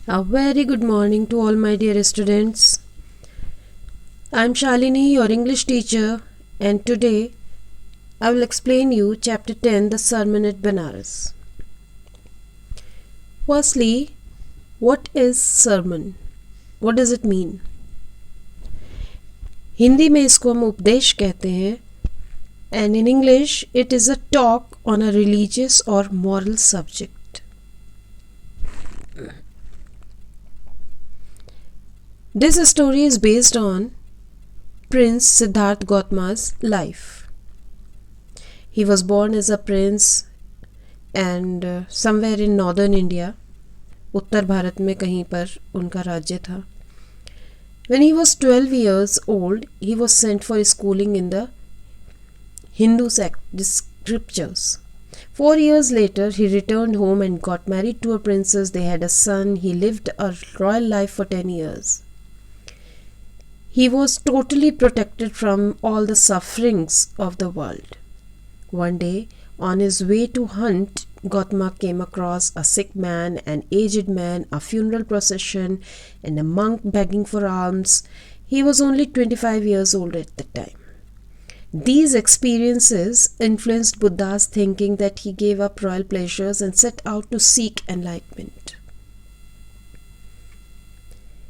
A very good morning to all my dear students. I am Shalini, your English teacher, and today I will explain you chapter 10, the sermon at Banaras. Firstly, what is sermon? What does it mean? Hindi में इसको हम उपदेश कहते हैं and in English it is a talk on a religious or moral subject. This story is based on Prince Siddharth Gautama's life. He was born as a prince and somewhere in northern India, उत्तर भारत में कहीं पर उनका राज्य था. When he was 12 years old, he was sent for schooling in the Hindu scriptures. 4 years later, he returned home and got married to a princess. They had a son. He lived a royal life for 10 years. He was totally protected from all the sufferings of the world. One day, on his way to hunt, Gautama came across a sick man, an aged man, a funeral procession, and a monk begging for alms. He was only 25 years old at the time. These experiences influenced Buddha's thinking that he gave up royal pleasures and set out to seek enlightenment.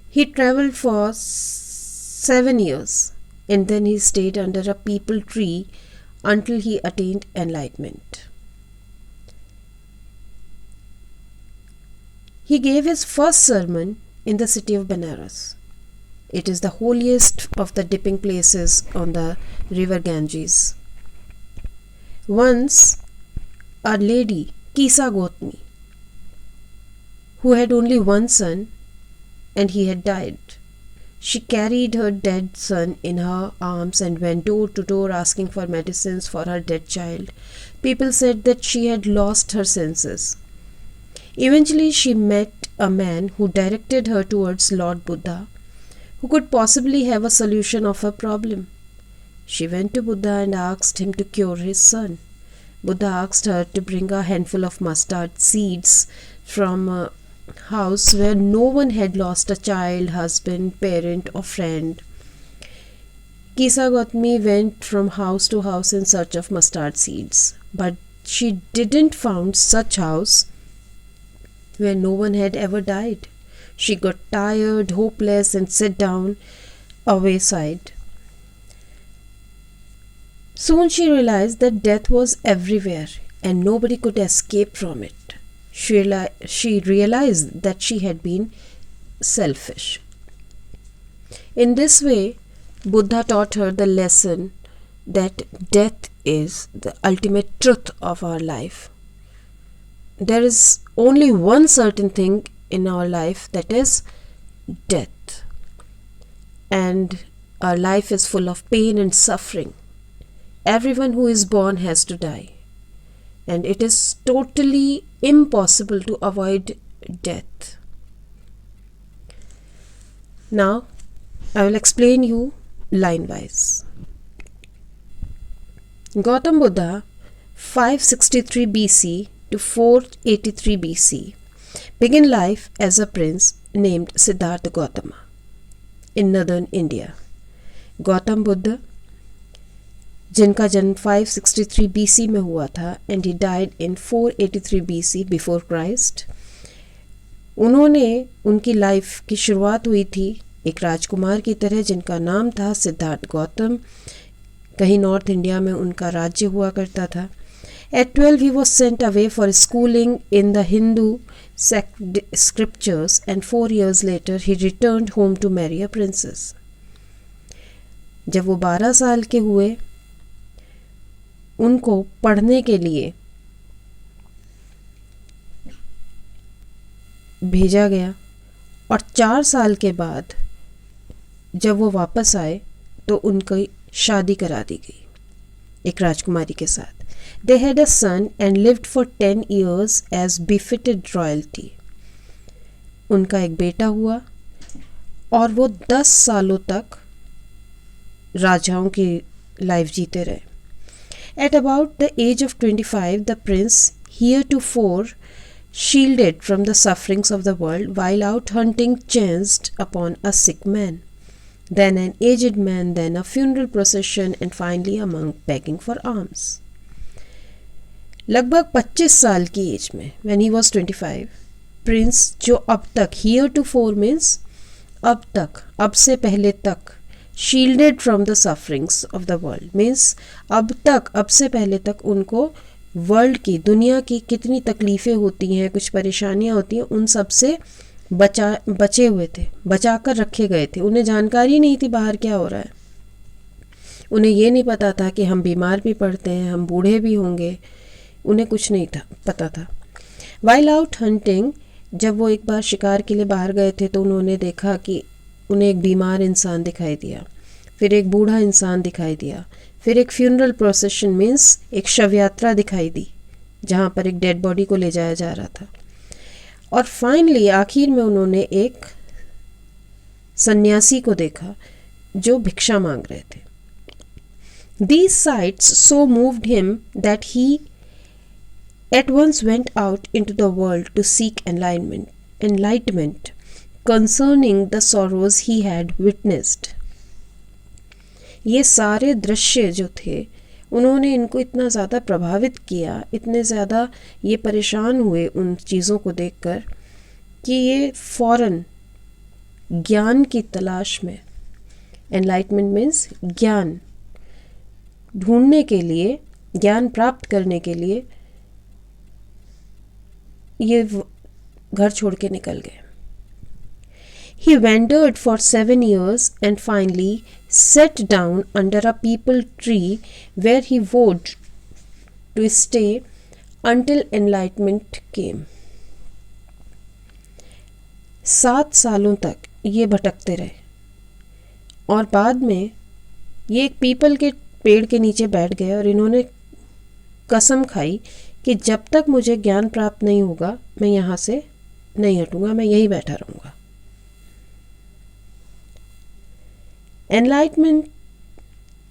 He traveled for 7 years and then he stayed under a peepal tree until he attained enlightenment. He gave his first sermon in the city of Banaras. It is the holiest of the dipping places on the river Ganges. Once, a lady, Kisa Gotami, who had only one son and he had died, she carried her dead son in her arms and went door to door asking for medicines for her dead child. People said that she had lost her senses. Eventually, she met a man who directed her towards Lord Buddha, who could possibly have a solution of her problem. She went to Buddha and asked him to cure his son. Buddha asked her to bring a handful of mustard seeds from a house where no one had lost a child, husband, parent or friend. Kisa Gotami went from house to house in search of mustard seeds, but she didn't find such house where no one had ever died. She got tired, hopeless, and sat down a wayside. Soon she realized that death was everywhere and nobody could escape from it. She realized that she had been selfish. In this way, Buddha taught her the lesson that death is the ultimate truth of our life. There is only one certain thing in our life, that is death. And our life is full of pain and suffering. Everyone who is born has to die. And it is totally impossible to avoid death. Now, I will explain you line-wise. Gautam Buddha, 563 BC to 483 BC, began life as a prince named Siddhartha Gautama in northern India. Gautam Buddha, जिनका जन्म 563 BC में हुआ था and he died in 483 BC before Christ, उनकी life की शुरुआत हुई थी एक राजकुमार की तरह जिनका नाम था सिद्धार्थ गौतम. कहीं नॉर्थ इंडिया में उनका राज्य हुआ करता था. At 12 he was sent away for schooling in the Hindu scriptures and 4 years later he returned home to marry a princess. जब वो 12 साल के हुए, उनको पढ़ने के लिए भेजा गया और 4 साल के बाद जब वो वापस आए तो उनकी शादी करा दी गई एक राजकुमारी के साथ. They had a son and lived for 10 years as befitted royalty. उनका एक बेटा हुआ और वो 10 सालों तक राजाओं की लाइफ जीते रहे. At about the age of 25, the prince, heretofore shielded from the sufferings of the world, while out hunting chanced upon a sick man, then an aged man, then a funeral procession, and finally a monk begging for alms. लगभग 25 साल की as में, when he was 25, Prince जो अब तक, heretofore means अब तक, अब से पहले तक, shielded from the sufferings of the world means अब तक, अब से पहले तक उनको वर्ल्ड की, दुनिया की कितनी तकलीफ़ें होती हैं, कुछ परेशानियां होती हैं, उन सब से बचे हुए थे, बचा कर रखे गए थे. उन्हें जानकारी नहीं थी बाहर क्या हो रहा है. उन्हें ये नहीं पता था कि हम बीमार भी पड़ते हैं, हम बूढ़े भी होंगे. उन्हें कुछ नहीं था, पता था. वाइल आउट हंटिंग, जब वो एक बार शिकार के लिए बाहर गए थे तो उन्होंने देखा कि उन्हें एक बीमार इंसान दिखाई दिया, फिर एक बूढ़ा इंसान दिखाई दिया, फिर एक फ्यूनरल प्रोसेशन मीन्स एक शव यात्रा दिखाई दी जहाँ पर एक डेड बॉडी को ले जाया जा रहा था, और फाइनली आखिर में उन्होंने एक सन्यासी को देखा जो भिक्षा मांग रहे थे. These sights so moved him that he at once went out into the world to seek enlightenment concerning the sorrows he had witnessed. ये सारे दृश्य जो थे उन्होंने इनको इतना ज़्यादा प्रभावित किया, इतने ज़्यादा ये परेशान हुए उन चीज़ों को देखकर कि ये फ़ौरन ज्ञान की तलाश में, एनलाइटमेंट मीन्स ज्ञान ढूंढने के लिए, ज्ञान प्राप्त करने के लिए ये घर छोड़ के निकल गए. He wandered for 7 years and finally sat down under a peepal tree where he vowed to stay until enlightenment came. 7 सालों तक ये भटकते रहे और बाद में ये एक पीपल के पेड़ के नीचे बैठ गए और इन्होंने कसम खाई कि जब तक मुझे ज्ञान प्राप्त नहीं होगा मैं यहाँ से नहीं हटूंगा, मैं यहीं बैठा रहूँगा.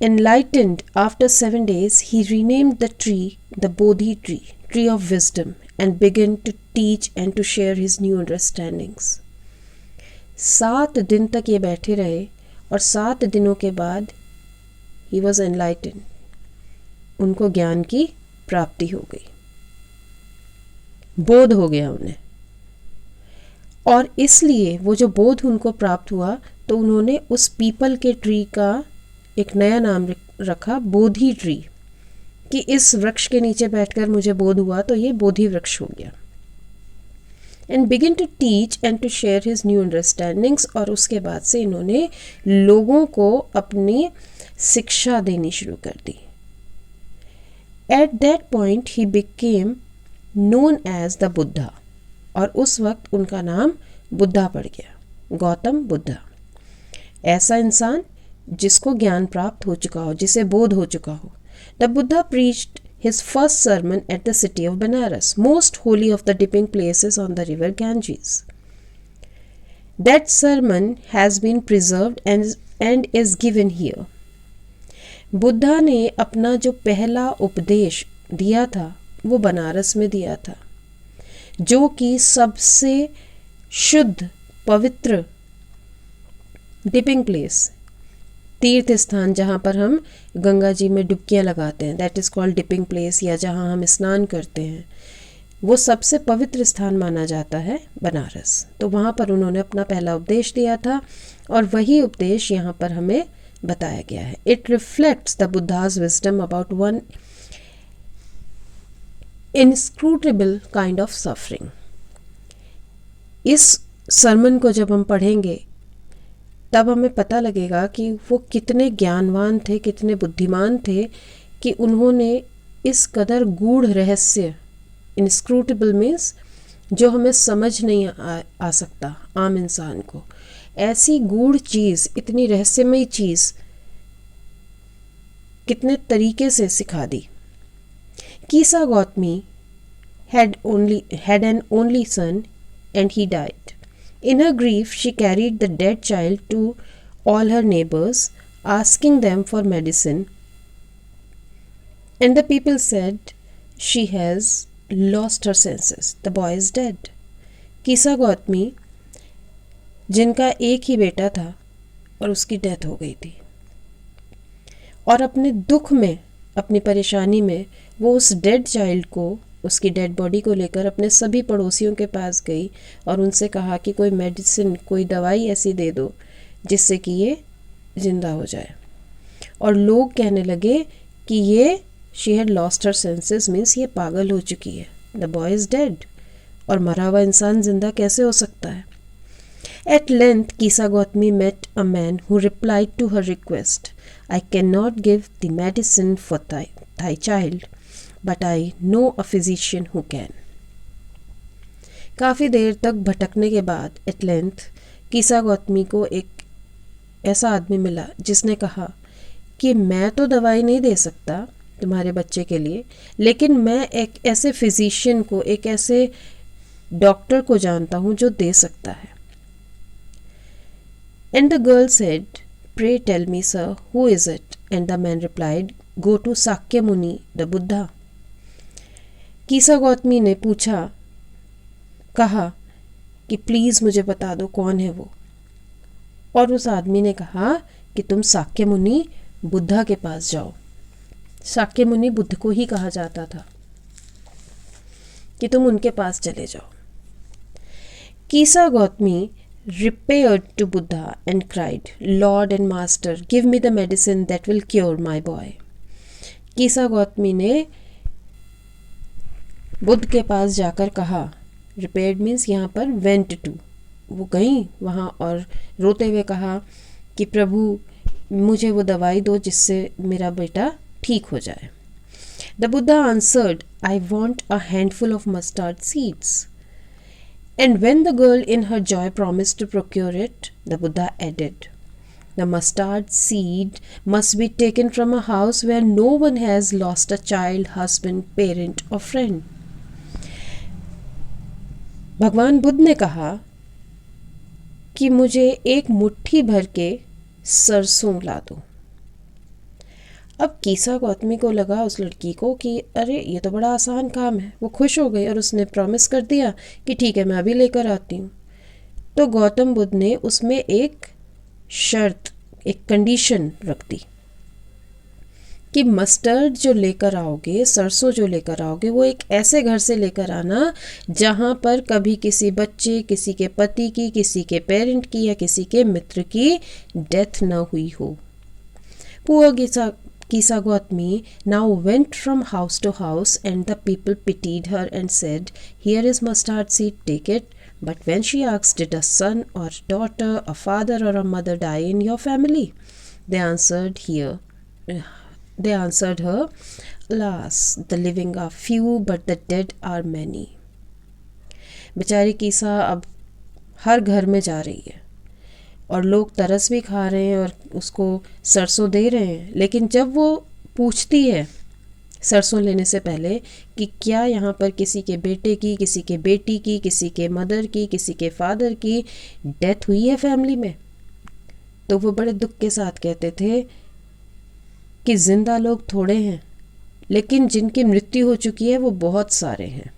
Enlightened after 7 days, he renamed the tree the Bodhi tree, tree of wisdom, and began to teach and to share his new understandings. 7 दिन तक ये बैठे रहे और 7 दिनों के बाद he was enlightened. उनको ज्ञान की प्राप्ति हो गई, बोध हो गया उन्हें, और इसलिए वो जो बोध उनको प्राप्त हुआ तो उन्होंने उस पीपल के ट्री का एक नया नाम रखा, बोधि ट्री, कि इस वृक्ष के नीचे बैठकर मुझे बोध हुआ तो ये बोधि वृक्ष हो गया. And begin to teach and to share his new understandings, और उसके बाद से इन्होंने लोगों को अपनी शिक्षा देनी शुरू कर दी. At that point he became known as the Buddha, और उस वक्त उनका नाम बुद्धा पड़ गया, गौतम बुद्धा. ऐसा इंसान जिसको ज्ञान प्राप्त हो चुका हो, जिसे बोध हो चुका हो. The Buddha preached his first sermon at the city of Banaras, most holy of the dipping places on the river Ganges. That sermon has been preserved and is given here. Buddha ने अपना जो पहला उपदेश दिया था वो बनारस में दिया था, जो कि सबसे शुद्ध पवित्र डिपिंग प्लेस, तीर्थ स्थान जहाँ पर हम गंगा जी में डुबकियाँ लगाते हैं, that is called dipping place, या जहाँ हम स्नान करते हैं, वो सबसे पवित्र स्थान माना जाता है बनारस. तो वहाँ पर उन्होंने अपना पहला उपदेश दिया था और वही उपदेश यहाँ पर हमें बताया गया है. It reflects the Buddha's wisdom about one inscrutable kind of suffering. इस सरमन को जब हम पढ़ेंगे तब हमें पता लगेगा कि वो कितने ज्ञानवान थे, कितने बुद्धिमान थे कि उन्होंने इस कदर गूढ़ रहस्य, इनस्क्रूटेबल मीन्स जो हमें समझ नहीं आ सकता आम इंसान को, ऐसी गूढ़ चीज़, इतनी रहस्यमयी चीज़ कितने तरीके से सिखा दी. कीसा Gautami had an only son and he died. In her grief, she carried the dead child to all her neighbors, asking them for medicine. And the people said, "She has lost her senses. The boy is dead. कीसा Gautami जिनका एक ही बेटा था और उसकी death हो गई थी, और अपने दुख में, अपनी परेशानी में वो उस डेड चाइल्ड को, उसकी डेड बॉडी को लेकर अपने सभी पड़ोसियों के पास गई और उनसे कहा कि कोई मेडिसिन, कोई दवाई ऐसी दे दो जिससे कि ये ज़िंदा हो जाए। और लोग कहने लगे कि ये she had lost her senses, means ये पागल हो चुकी है। द बॉय इज़ डेड, और मरा हुआ इंसान ज़िंदा कैसे हो सकता है। At length, Kisa Gautami met a man who replied to her request. I cannot give the medicine for thy child, but I know a physician who can. काफ़ी देर तक भटकने के बाद at length कीसा गौतमी को एक ऐसा आदमी मिला जिसने कहा कि मैं तो दवाई नहीं दे सकता तुम्हारे बच्चे के लिए, लेकिन मैं एक ऐसे फिजिशियन को, एक ऐसे डॉक्टर को जानता हूँ जो दे सकता है। And the girl said, "Pray tell me, sir, who is it?" And the man replied, "Go to Sakya Muni, the Buddha." कीसा Gautami ने कहा कि प्लीज़ मुझे बता दो कौन है वो, और उस आदमी ने कहा कि तुम साक्य मुनि बुद्धा के पास जाओ। साक्य मुनि बुद्ध को ही कहा जाता था कि तुम उनके पास चले जाओ। कीसा Gautami repaired to Buddha and cried, "Lord and Master, give me the medicine that will cure my boy." कीसा Gautami ने बुद्ध के पास जाकर कहा, repaired means यहाँ पर went to, वो गई वहाँ और रोते हुए कहा कि प्रभु मुझे वो दवाई दो जिससे मेरा बेटा ठीक हो जाए। The Buddha answered, "I want a handful of mustard seeds." And when the girl in her joy promised to procure it, the Buddha added, "The mustard seed must be taken from a house where no one has lost a child, husband, parent or friend." भगवान बुद्ध ने कहा कि मुझे एक मुट्ठी भर के सरसों ला दो। अब कीसा गौतमी को लगा, उस लड़की को, कि अरे ये तो बड़ा आसान काम है। वो खुश हो गई और उसने प्रॉमिस कर दिया कि ठीक है मैं अभी लेकर आती हूँ। तो गौतम बुद्ध ने उसमें एक शर्त, एक कंडीशन रख दी कि मस्टर्ड जो लेकर आओगे, सरसों जो लेकर आओगे, वो एक ऐसे घर से लेकर आना जहाँ पर कभी किसी बच्चे, किसी के पति की, किसी के पेरेंट की या किसी के मित्र की डेथ ना हुई हो। Poor Kisa Gautami now went from house to house, and the people pitied her and said, "Here is mustard seed, take it." But when she asked, "Did a son or daughter, a father or a mother die in your family?" They answered her, "Alas, the living are few, but the dead are many." बेचारी कीसा अब हर घर में जा रही है और लोग तरस भी खा रहे हैं और उसको सरसों दे रहे हैं, लेकिन जब वो पूछती है सरसों लेने से पहले कि क्या यहाँ पर किसी के बेटे की, किसी के बेटी की, किसी के मदर की, किसी के फादर की डेथ हुई है फैमिली में, तो वो बड़े दुख के साथ कहते थे कि ज़िंदा लोग थोड़े हैं, लेकिन जिनकी मृत्यु हो चुकी है वो बहुत सारे हैं।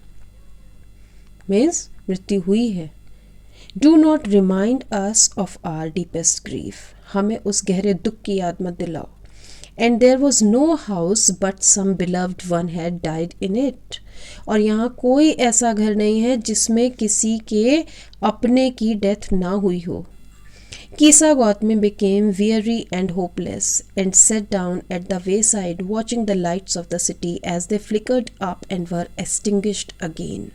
मीन्स मृत्यु हुई है। Do not remind us of our deepest grief. हमें उस गहरे दुख की याद मत दिलाओ। And there was no house but some beloved one had died in it. और यहाँ कोई ऐसा घर नहीं है जिसमें किसी के अपने की डेथ ना हुई हो। Kisa Gautami became weary and hopeless and sat down at the wayside watching the lights of the city as they flickered up and were extinguished again.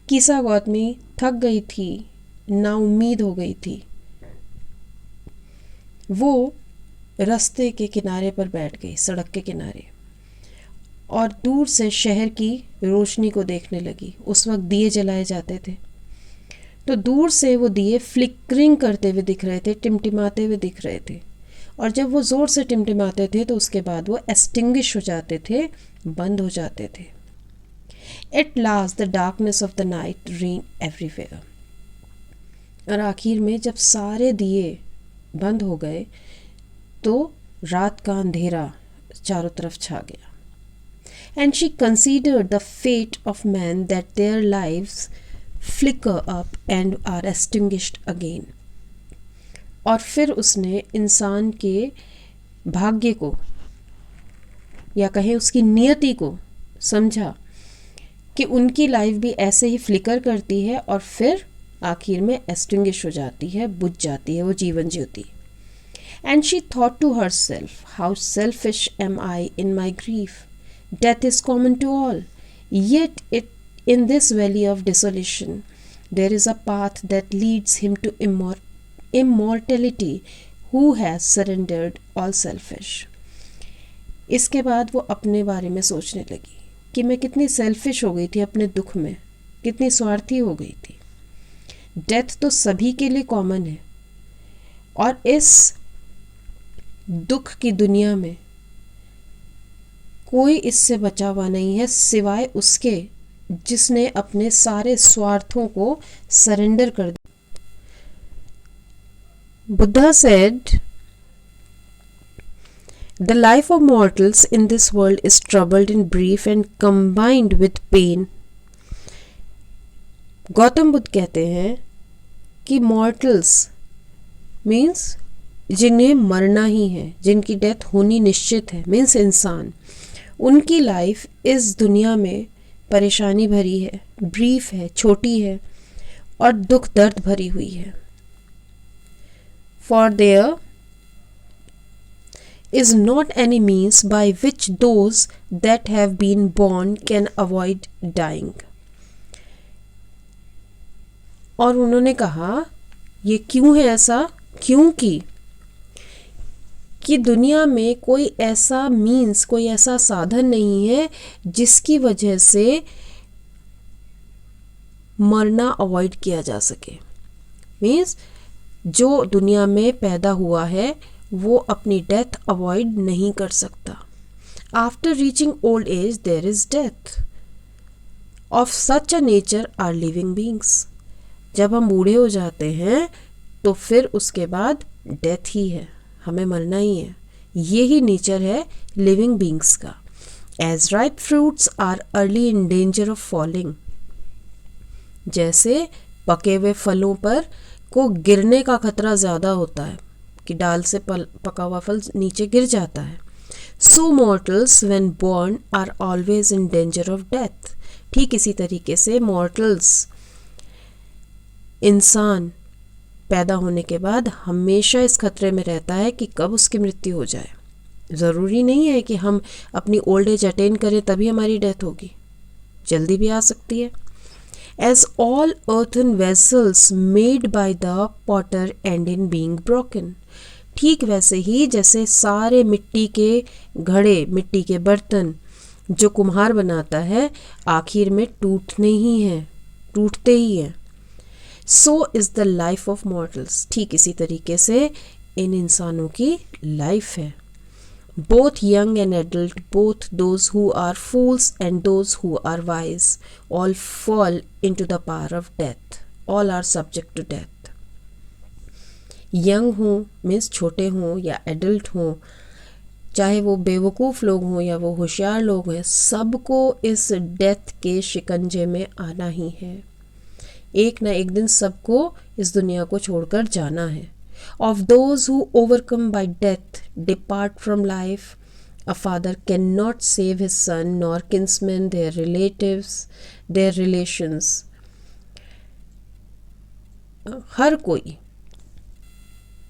कीसा Gautami थक गई थी, ना उम्मीद हो गई थी। वो रास्ते के किनारे पर बैठ गई, सड़क के किनारे, और दूर से शहर की रोशनी को देखने लगी। उस वक्त दिए जलाए जाते थे, तो दूर से वो दिए फ्लिकरिंग करते हुए दिख रहे थे, टिमटिमाते हुए दिख रहे थे, और जब वो ज़ोर से टिमटिमाते थे तो उसके बाद वो एक्सटिंग्विश हो जाते थे, बंद हो जाते थे। At last the darkness of the night reigned everywhere. और आखिर में जब सारे दिए बंद हो गए तो रात का अंधेरा चारों तरफ छा गया। And she considered the fate of men that their lives flicker up and are extinguished again. और फिर उसने इंसान के भाग्य को या कहें उसकी नियति को समझा कि उनकी लाइफ भी ऐसे ही फ्लिकर करती है और फिर आखिर में एक्सटिंग्विश हो जाती है, बुझ जाती है वो Jeevan Jyoti. And she thought to herself, how selfish am I in my grief. Death is common to all. Yet in this valley of desolation, there is a path that leads him to immortality who has surrendered all selfish. इसके बाद वो अपने बारे में सोचने लगी कि मैं कितनी सेल्फिश हो गई थी अपने दुख में, कितनी स्वार्थी हो गई थी. डेथ तो सभी के लिए कॉमन है और इस दुख की दुनिया में कोई इससे बचा हुआ नहीं है सिवाय उसके जिसने अपने सारे स्वार्थों को सरेंडर कर दिया. Buddha said, the life of mortals in this world is troubled and brief and combined with pain. Gautam Buddha कहते हैं कि मॉर्टल्स मीन्स जिन्हें मरना ही है, जिनकी डेथ होनी निश्चित है, मीन्स इंसान, उनकी लाइफ इस दुनिया में परेशानी भरी है, ब्रीफ है, छोटी है और दुख दर्द भरी हुई है. For there is not any means by which those that have been born can avoid dying. और उन्होंने कहा ये क्यों है ऐसा, क्योंकि कि दुनिया में कोई ऐसा मीन्स, कोई ऐसा साधन नहीं है जिसकी वजह से मरना अवॉइड किया जा सके. मीन्स जो दुनिया में पैदा हुआ है वो अपनी डेथ अवॉइड नहीं कर सकता. After reaching old age there is death. Of such a nature are living beings. जब हम बूढ़े हो जाते हैं तो फिर उसके बाद डेथ ही है, हमें मरना ही है. यही नेचर है लिविंग बींग्स का. As ripe fruits are early in danger of falling. जैसे पके हुए फलों पर को गिरने का खतरा ज़्यादा होता है कि डाल से पका हुआ फल नीचे गिर जाता है. So mortals when born are always in danger of death. ठीक इसी तरीके से मॉर्टल्स, इंसान पैदा होने के बाद हमेशा इस खतरे में रहता है कि कब उसकी मृत्यु हो जाए. ज़रूरी नहीं है कि हम अपनी ओल्ड एज अटेन करें तभी हमारी डेथ होगी, जल्दी भी आ सकती है. As all earthen vessels made by the potter end in being broken. ठीक वैसे ही जैसे सारे मिट्टी के घड़े, मिट्टी के बर्तन जो कुम्हार बनाता है आखिर में टूटते ही हैं. So is the life of mortals. ठीक इसी तरीके से इन इंसानों की लाइफ है. both young and adult, both those who are fools and those who are wise, all fall into the power of death. All are subject to death. Young हों means छोटे हों या एडल्ट हों, चाहे वो बेवकूफ़ लोग हों या वो होशियार लोग हैं, सबको इस डेथ के शिकंजे में आना ही है. एक ना एक दिन सबको इस दुनिया को छोड़कर जाना है. Of those who overcome by death depart from life, a father cannot save his son, nor kinsmen, their relatives, their relations. हर कोई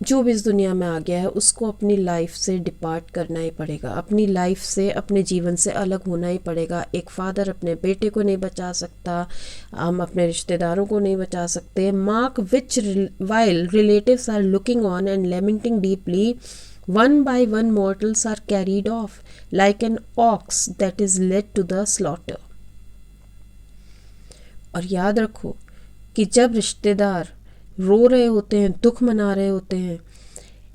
जो भी इस दुनिया में आ गया है उसको अपनी लाइफ से डिपार्ट करना ही पड़ेगा, अपनी लाइफ से, अपने जीवन से अलग होना ही पड़ेगा. एक फादर अपने बेटे को नहीं बचा सकता, हम अपने रिश्तेदारों को नहीं बचा सकते. Mark which while relatives are looking on and lamenting deeply, one by one mortals are carried off like an ox that is led to the slaughter. और याद रखो कि जब रिश्तेदार रो रहे होते हैं, दुख मना रहे होते हैं,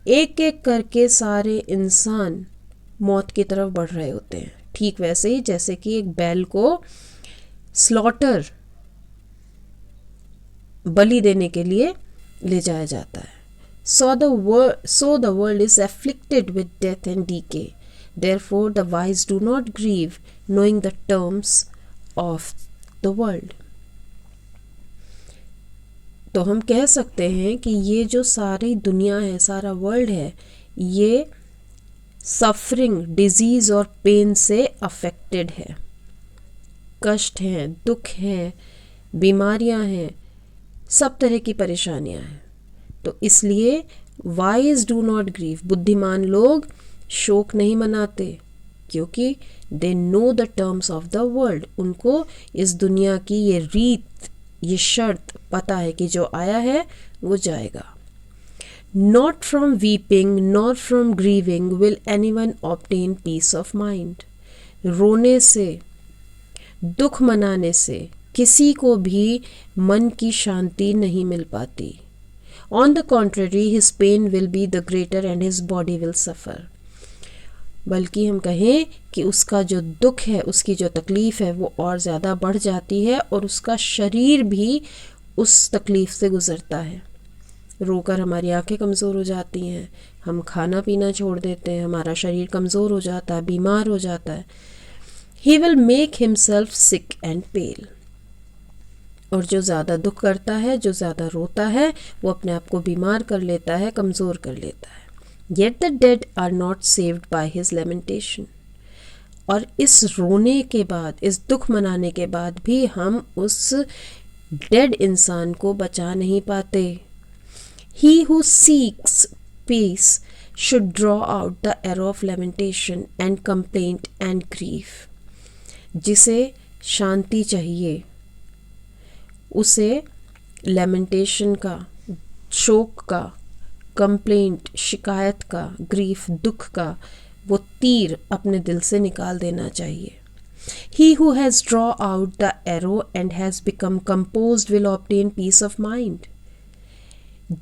एक एक करके सारे इंसान मौत की तरफ बढ़ रहे होते हैं. ठीक वैसे ही जैसे कि एक बैल को स्लॉटर, बलि देने के लिए ले जाया जाता है. So the world is afflicted with death and decay. Therefore the wise do not grieve, knowing the terms of the world. तो हम कह सकते हैं कि ये जो सारी दुनिया है, सारा वर्ल्ड है, ये सफरिंग, डिजीज़ और पेन से अफेक्टेड है. कष्ट हैं, दुख हैं, बीमारियां हैं, सब तरह की परेशानियां हैं. तो इसलिए वाइज डू नॉट ग्रीव, बुद्धिमान लोग शोक नहीं मनाते, क्योंकि they know the terms of the world. उनको इस दुनिया की ये रीत, ये शर्त पता है कि जो आया है वो जाएगा. Not from weeping nor from grieving will anyone obtain peace of mind. रोने से, दुख मनाने से किसी को भी मन की शांति नहीं मिल पाती. On the contrary, his pain will be the greater and his body will suffer. बल्कि हम कहें कि उसका जो दुख है, उसकी जो तकलीफ़ है वो और ज़्यादा बढ़ जाती है और उसका शरीर भी उस तकलीफ़ से गुज़रता है. रोकर हमारी आंखें कमज़ोर हो जाती हैं, हम खाना पीना छोड़ देते हैं, हमारा शरीर कमज़ोर हो जाता है, बीमार हो जाता है. He will make himself sick and pale. और जो ज़्यादा दुख करता है, जो ज़्यादा रोता है, वो अपने आप को बीमार कर लेता है, कमज़ोर कर लेता है. Yet the dead are not saved by his lamentation. और इस रोने के बाद, इस दुख मनाने के बाद भी हम उस डेड इंसान को बचा नहीं पाते. He who seeks peace should draw out the arrow of lamentation and complaint and grief. जिसे शांति चाहिए, उसे lamentation का, शोक का, कंप्लेंट, शिकायत का, ग्रीफ, दुख का वो तीर अपने दिल से निकाल देना चाहिए. He who has draw out the arrow and has become composed will obtain peace of mind.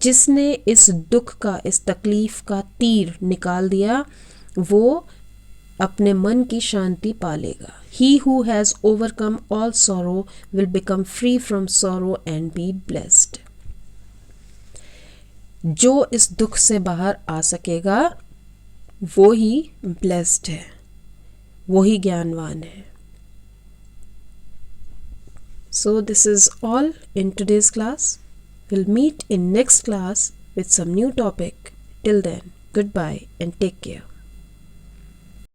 जिसने इस दुख का, इस तकलीफ का तीर निकाल दिया, वो अपने मन की शांति पालेगा. He who has overcome all sorrow will become free from sorrow and be blessed. जो इस दुख से बाहर आ सकेगा वो ही ब्लेस्ड है, वो ही ज्ञानवान है. So this is all in today's class. We'll meet in next class with some new topic. Till then, goodbye and take care.